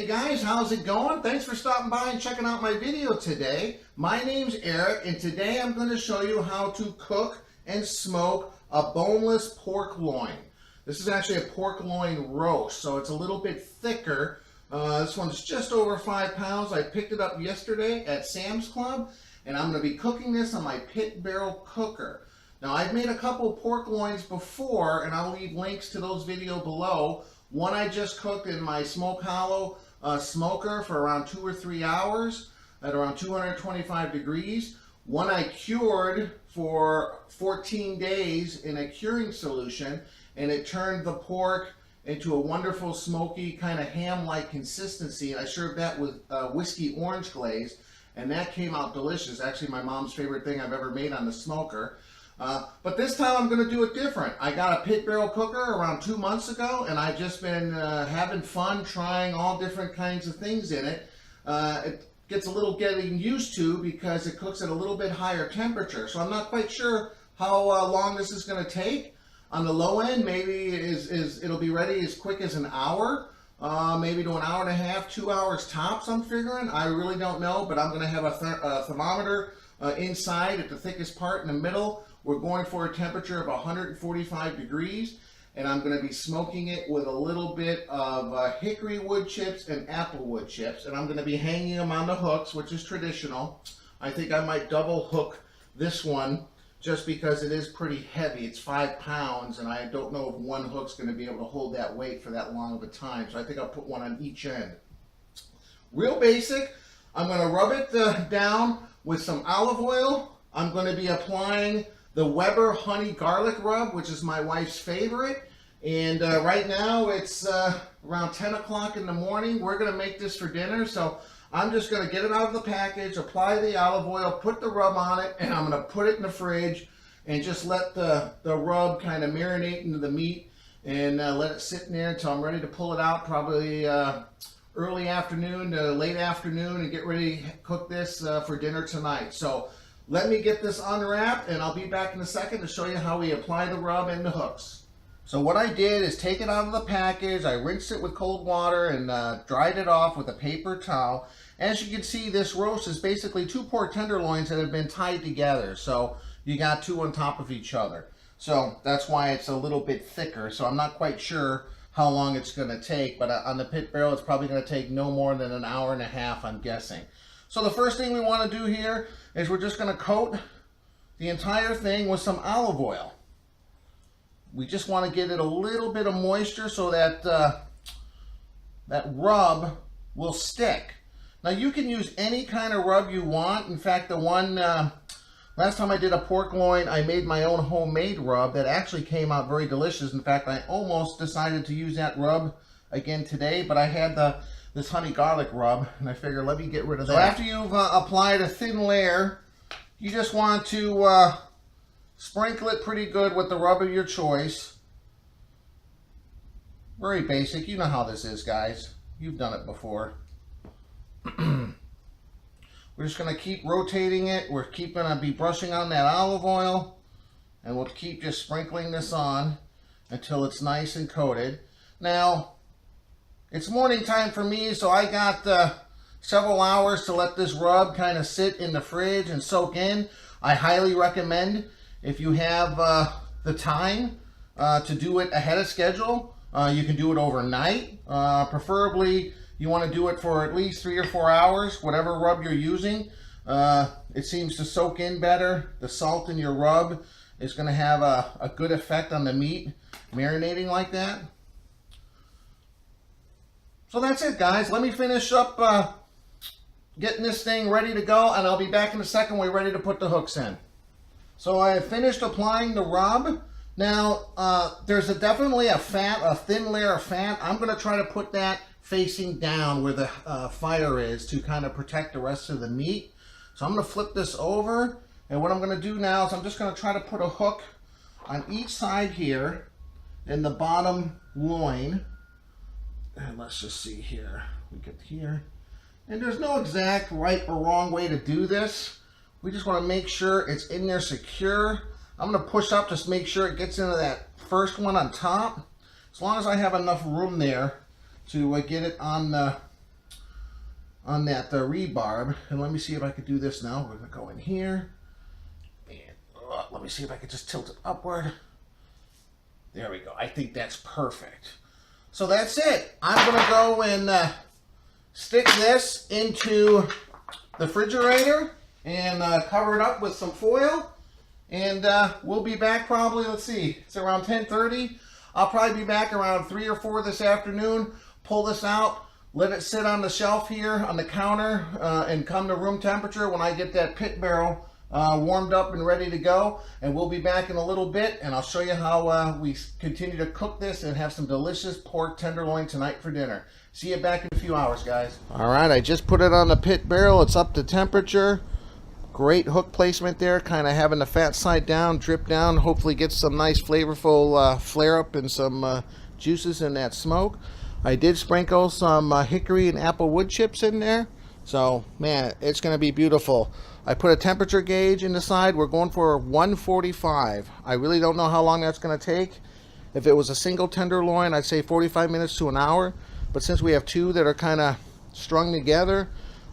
Hey guys, how's it going? Thanks for stopping by and checking out my video today. My name's Eric, and today I'm going to show you how to cook and smoke a boneless pork loin. This is actually a pork loin roast, so it's a little bit thicker. This one's just over 5 pounds. I picked it up yesterday at Sam's Club, and I'm going to be cooking this on my pit barrel cooker. Now, I've made a couple pork loins before, and I'll leave links to those videos below. One I just cooked in my smoke hollow smoker for around 2 or 3 hours at around 225 degrees. One I cured for 14 days in a curing solution, and it turned the pork into a wonderful smoky kind of ham-like consistency. And I served that with whiskey orange glaze, and that came out delicious. Actually, my mom's favorite thing I've ever made on the smoker. But this time I'm going to do it different. I got a pit barrel cooker around 2 months ago, and I've just been having fun trying all different kinds of things in it. It gets a little getting used to because it cooks at a little bit higher temperature. So I'm not quite sure how long this is going to take. On the low end, maybe it'll be ready as quick as an hour, maybe to an hour and a half, 2 hours tops, I'm figuring. I really don't know, but I'm going to have a thermometer inside at the thickest part in the middle. We're going for a temperature of 145 degrees, and I'm going to be smoking it with a little bit of hickory wood chips and apple wood chips, and I'm going to be hanging them on the hooks, which is traditional. I think I might double hook this one just because it is pretty heavy. It's 5 pounds, and I don't know if one hook's going to be able to hold that weight for that long of a time, so I think I'll put one on each end. Real basic. I'm going to rub it down with some olive oil. I'm going to be applying the Weber honey garlic rub, which is my wife's favorite. And right now it's around 10 o'clock in the morning. We're going to make this for dinner, so I'm just going to get it out of the package, apply the olive oil, put the rub on it, and I'm going to put it in the fridge and just let the rub kind of marinate into the meat and let it sit in there until I'm ready to pull it out, probably early afternoon to late afternoon, and get ready to cook this for dinner tonight. So let me get this unwrapped, and I'll be back in a second to show you how we apply the rub and the hooks. So what I did is take it out of the package, I rinsed it with cold water and dried it off with a paper towel. As you can see, this roast is basically 2 pork tenderloins that have been tied together. So you got 2 on top of each other. So that's why it's a little bit thicker. So I'm not quite sure how long it's going to take, but on the pit barrel it's probably going to take no more than an hour and a half, I'm guessing. So the first thing we want to do here is we're just going to coat the entire thing with some olive oil. We just want to get it a little bit of moisture so that that rub will stick. Now you can use any kind of rub you want. In fact, the one last time I did a pork loin, I made my own homemade rub that actually came out very delicious. In fact, I almost decided to use that rub again today, but I had this honey garlic rub, and I figured let me get rid of that. So after you've applied a thin layer, you just want to sprinkle it pretty good with the rub of your choice. Very basic. You know how this is, guys. You've done it before. We're just going to keep rotating it. We're going to be brushing on that olive oil, and we'll keep just sprinkling this on until it's nice and coated. Now, it's morning time for me, so I got several hours to let this rub kind of sit in the fridge and soak in. I highly recommend, if you have the time to do it ahead of schedule, you can do it overnight. Preferably, you want to do it for at least 3 or 4 hours, whatever rub you're using. It seems to soak in better. The salt in your rub is going to have a good effect on the meat, marinating like that. So that's it, guys. Let me finish up getting this thing ready to go, and I'll be back in a second. We're ready to put the hooks in. So I have finished applying the rub. Now, there's definitely a thin layer of fat. I'm going to try to put that facing down where the fire is to kind of protect the rest of the meat. So I'm going to flip this over, and what I'm going to do now is I'm just going to try to put a hook on each side here in the bottom loin. And let's just see here. We get here. And there's no exact right or wrong way to do this. We just want to make sure it's in there secure. I'm going to push up just make sure it gets into that first one on top. As long as I have enough room there to get it on the on that rebarb. And let me see if I could do this now. We're going to go in here. And let me see if I could just tilt it upward. There we go. I think that's perfect. So that's it. I'm going to go and stick this into the refrigerator and cover it up with some foil. And we'll be back probably, let's see, it's around 10:30. I'll probably be back around 3 or 4 this afternoon. Pull this out, let it sit on the shelf here on the counter and come to room temperature when I get that pit barrel warmed up and ready to go. And we'll be back in a little bit, and I'll show you how we continue to cook this and have some delicious pork tenderloin tonight for dinner. See you back in a few hours, guys. All right, I just put it on the pit barrel. It's up to temperature. Great hook placement there, kind of having the fat side down, drip down, hopefully get some nice flavorful flare up and some juices in that smoke. I did sprinkle some hickory and apple wood chips in there. So, man, it's going to be beautiful. I put a temperature gauge in the side. We're going for 145. I really don't know how long that's going to take. If it was a single tenderloin, I'd say 45 minutes to an hour. But since we have two that are kind of strung together,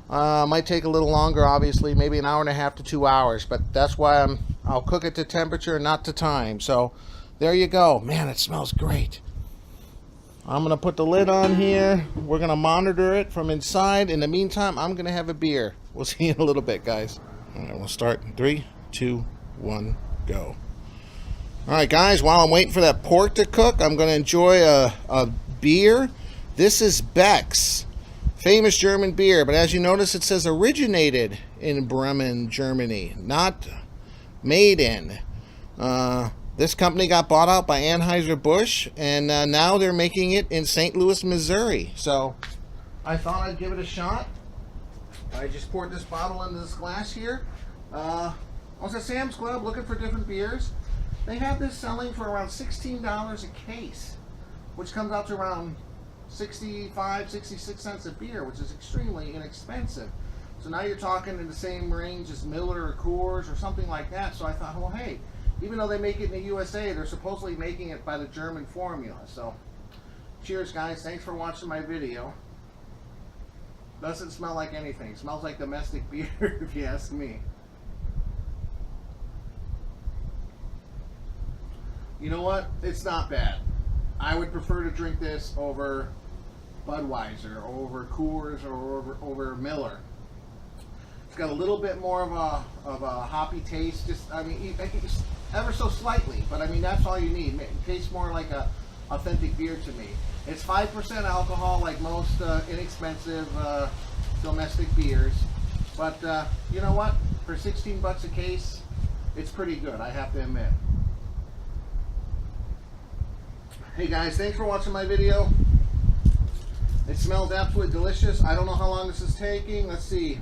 might take a little longer, obviously, maybe an hour and a half to 2 hours. But that's why I'll cook it to temperature, not to time. So, there you go. Man, it smells great. I'm going to put the lid on here. We're going to monitor it from inside. In the meantime, I'm going to have a beer. We'll see you in a little bit, guys. All right, we'll start in 3, 2, 1, go. All right, guys, while I'm waiting for that pork to cook, I'm going to enjoy a beer. This is Beck's, famous German beer. But as you notice, it says originated in Bremen, Germany, not made in. This company got bought out by Anheuser-Busch, and now they're making it in St. Louis, Missouri. So I thought I'd give it a shot. I just poured this bottle into this glass here. I was at Sam's Club looking for different beers. They have this selling for around $16 a case, which comes out to around 65, 66 cents a beer, which is extremely inexpensive. So now you're talking in the same range as Miller or Coors or something like that. So I thought, well, hey, even though they make it in the USA, they're supposedly making it by the German formula. So, cheers, guys. Thanks for watching my video. Doesn't smell like anything. It smells like domestic beer, if you ask me. You know what? It's not bad. I would prefer to drink this over Budweiser, or over Coors, or over Miller. It's got a little bit more of a hoppy taste. Just, I mean, ever so slightly, but I mean that's all you need. It tastes more like a authentic beer to me. It's 5% alcohol, like most inexpensive domestic beers. But you know what? For 16 bucks a case, it's pretty good, I have to admit. Hey guys, thanks for watching my video. It smells absolutely delicious. I don't know how long this is taking. Let's see.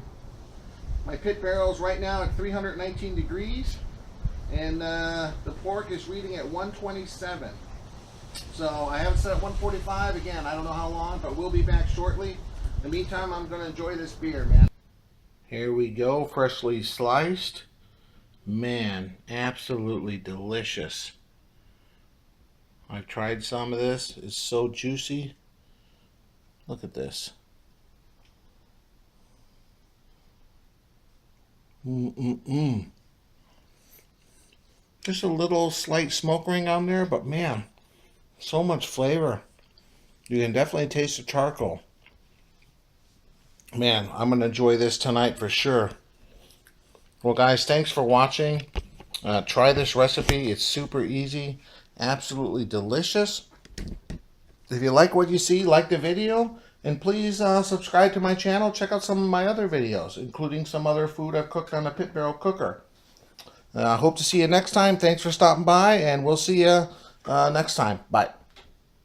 My pit barrel is right now at 319 degrees. And the pork is reading at 127. So I have it set at 145. Again, I don't know how long, but we'll be back shortly. In the meantime, I'm going to enjoy this beer, man. Here we go, freshly sliced. Man, absolutely delicious. I've tried some of this. It's so juicy. Look at this. Just a little slight smoke ring on there, but man, so much flavor. You can definitely taste the charcoal. Man, I'm going to enjoy this tonight for sure. Well, guys, thanks for watching. Try this recipe. It's super easy. Absolutely delicious. If you like what you see, like the video. And please subscribe to my channel. Check out some of my other videos, including some other food I've cooked on a pit barrel cooker. I hope to see you next time. Thanks for stopping by, and we'll see you next time. Bye.